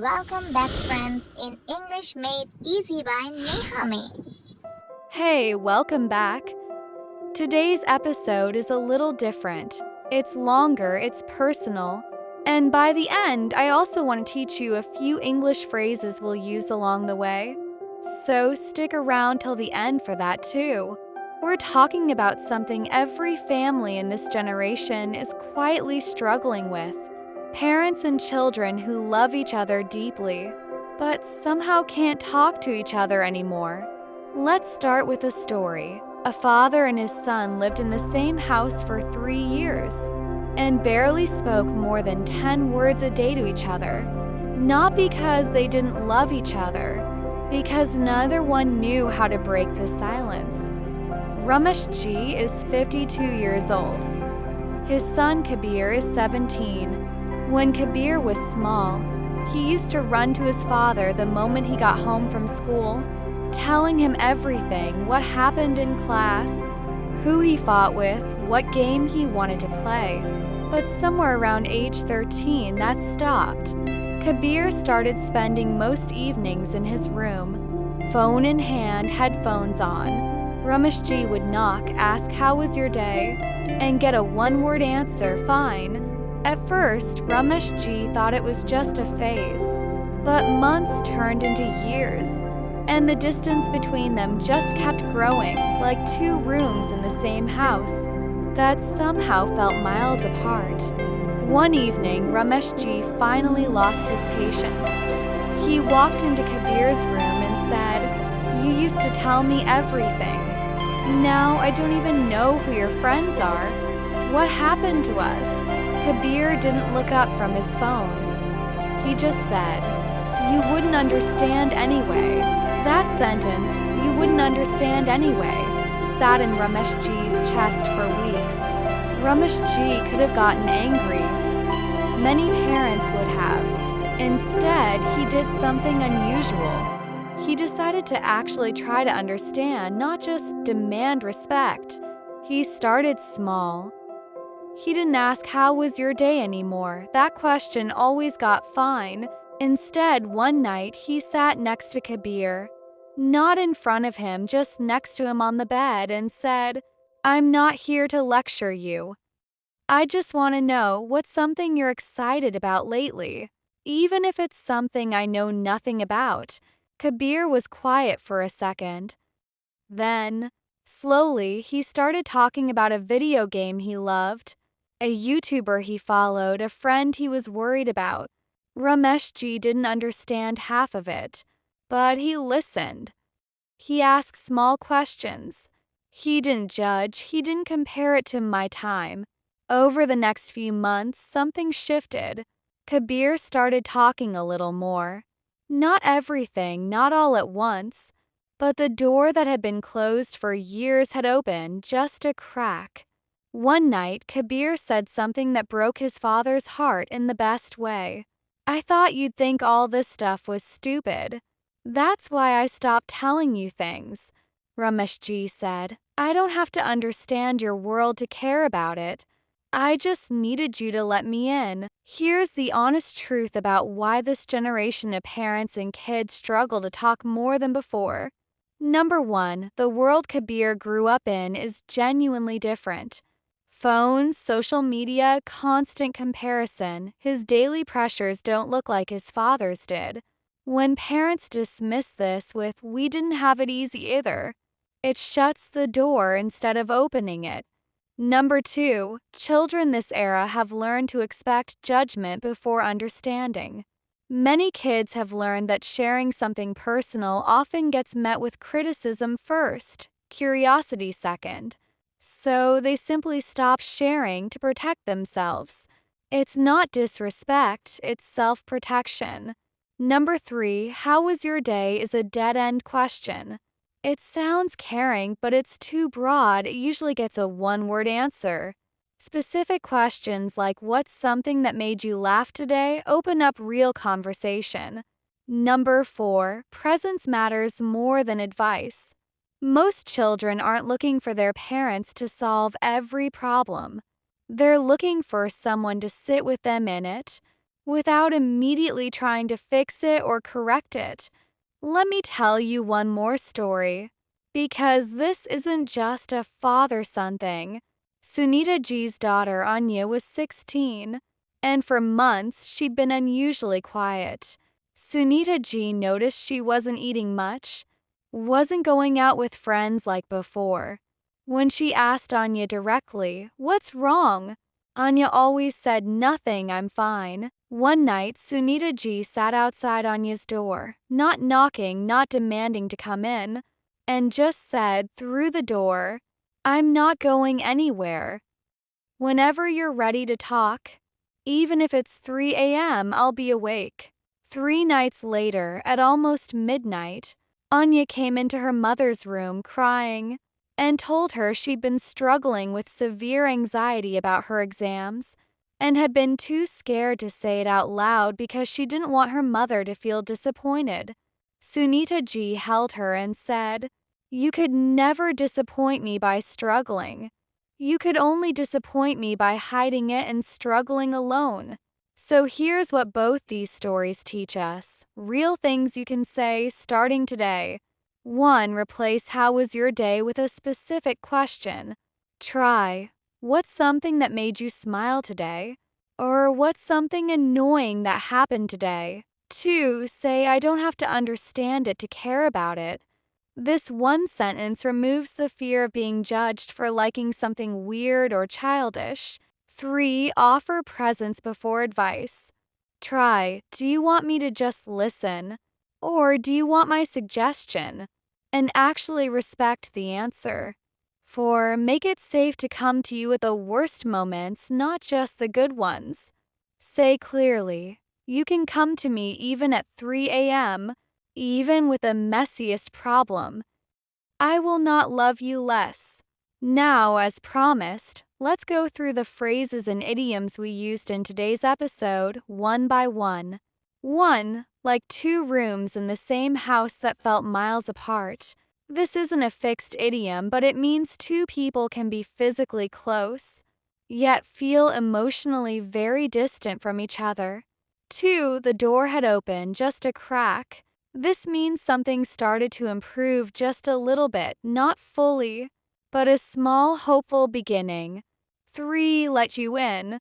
Welcome back, friends, in English Made Easy by Neha. Hey, welcome back. Today's episode is a little different. It's longer, it's personal, and by the end, I also want to teach you a few English phrases we'll use along the way. So stick around till the end for that too. We're talking about something every family in this generation is quietly struggling with. Parents and children who love each other deeply, but somehow can't talk to each other anymore. Let's start with a story. A father and his son lived in the same house for 3 years and barely spoke more than 10 words a day to each other. Not because they didn't love each other, because neither one knew how to break the silence. Ramesh Ji is 52 years old. His son Kabir is 17. When Kabir was small, he used to run to his father the moment he got home from school, telling him everything, what happened in class, who he fought with, what game he wanted to play. But somewhere around age 13, that stopped. Kabir started spending most evenings in his room, phone in hand, headphones on. Ramesh Ji would knock, ask how was your day, and get a one-word answer, fine. At first, Ramesh Ji thought it was just a phase, but months turned into years, and the distance between them just kept growing, like two rooms in the same house that somehow felt miles apart. One evening, Ramesh Ji finally lost his patience. He walked into Kabir's room and said, "You used to tell me everything. Now I don't even know who your friends are. What happened to us?" Kabir didn't look up from his phone. He just said, "You wouldn't understand anyway." That sentence, "you wouldn't understand anyway," sat in Ramesh Ji's chest for weeks. Ramesh Ji could have gotten angry. Many parents would have. Instead, he did something unusual. He decided to actually try to understand, not just demand respect. He started small. He didn't ask, "How was your day?" anymore. That question always got fine. Instead, one night, he sat next to Kabir, not in front of him, just next to him on the bed, and said, "I'm not here to lecture you. I just want to know what's something you're excited about lately, even if it's something I know nothing about." Kabir was quiet for a second. Then, slowly, he started talking about a video game he loved, a YouTuber he followed, a friend he was worried about. Ramesh Ji didn't understand half of it, but he listened. He asked small questions. He didn't judge, he didn't compare it to my time. Over the next few months, something shifted. Kabir started talking a little more. Not everything, not all at once, but the door that had been closed for years had opened, just a crack. One night, Kabir said something that broke his father's heart in the best way. "I thought you'd think all this stuff was stupid. That's why I stopped telling you things," Ramesh Ji said. "I don't have to understand your world to care about it. I just needed you to let me in." Here's the honest truth about why this generation of parents and kids struggle to talk more than before. Number 1, the world Kabir grew up in is genuinely different. Phones, social media, constant comparison. His daily pressures don't look like his father's did. When parents dismiss this with, "We didn't have it easy either," it shuts the door instead of opening it. Number 2, children this era have learned to expect judgment before understanding. Many kids have learned that sharing something personal often gets met with criticism first, curiosity second. So they simply stop sharing to protect themselves. It's not disrespect, it's self-protection. Number 3, "How was your day?" is a dead-end question. It sounds caring, but it's too broad. It usually gets a one-word answer. Specific questions like, "What's something that made you laugh today?" open up real conversation. Number 4, presence matters more than advice. Most children aren't looking for their parents to solve every problem. They're looking for someone to sit with them in it, without immediately trying to fix it or correct it. Let me tell you one more story, because this isn't just a father-son thing. Sunita G's daughter Anya was 16, and for months she'd been unusually quiet. Sunita G noticed she wasn't eating much, wasn't going out with friends like before. When she asked Anya directly, "What's wrong?" Anya always said, "Nothing, I'm fine." One night, Sunita G sat outside Anya's door, not knocking, not demanding to come in, and just said through the door, "I'm not going anywhere. Whenever you're ready to talk, even if it's 3 a.m., I'll be awake." 3 nights later, at almost midnight, Anya came into her mother's room crying and told her she'd been struggling with severe anxiety about her exams and had been too scared to say it out loud because she didn't want her mother to feel disappointed. Sunita G held her and said, "You could never disappoint me by struggling. You could only disappoint me by hiding it and struggling alone." So here's what both these stories teach us. Real things you can say starting today. 1. Replace "How was your day?" with a specific question. Try, "What's something that made you smile today?" Or "What's something annoying that happened today?" 2. Say, "I don't have to understand it to care about it." This one sentence removes the fear of being judged for liking something weird or childish. 3. Offer presence before advice. Try, "Do you want me to just listen? Or do you want my suggestion?" And actually respect the answer. 4. Make it safe to come to you at the worst moments, not just the good ones. Say clearly, "You can come to me even at 3 a.m., even with the messiest problem. I will not love you less." Now, as promised, let's go through the phrases and idioms we used in today's episode one by one. 1. Like 2 rooms in the same house that felt miles apart. This isn't a fixed idiom, but it means 2 people can be physically close, yet feel emotionally very distant from each other. 2. The door had opened, just a crack. This means something started to improve just a little bit, not fully, but a small, hopeful beginning. 3. Let you in.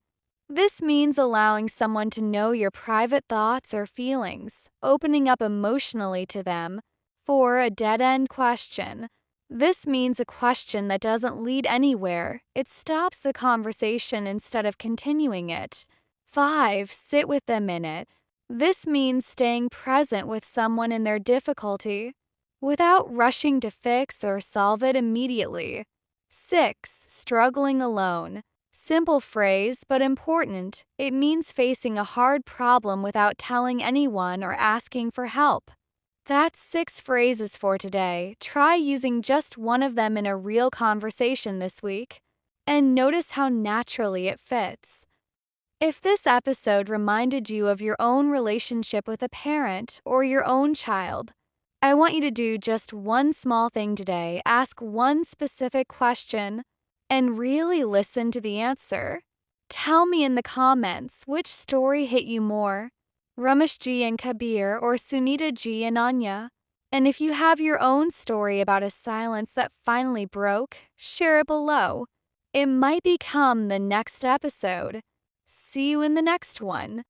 This means allowing someone to know your private thoughts or feelings, opening up emotionally to them. 4. A dead-end question. This means a question that doesn't lead anywhere. It stops the conversation instead of continuing it. 5. Sit with them in it. This means staying present with someone in their difficulty, without rushing to fix or solve it immediately. 6. Struggling alone. Simple phrase, but important. It means facing a hard problem without telling anyone or asking for help. That's 6 phrases for today. Try using just one of them in a real conversation this week, and notice how naturally it fits. If this episode reminded you of your own relationship with a parent or your own child, I want you to do just one small thing today. Ask one specific question and really listen to the answer. Tell me in the comments which story hit you more, Ramesh G and Kabir or Sunita G and Anya. And if you have your own story about a silence that finally broke, share it below. It might become the next episode. See you in the next one.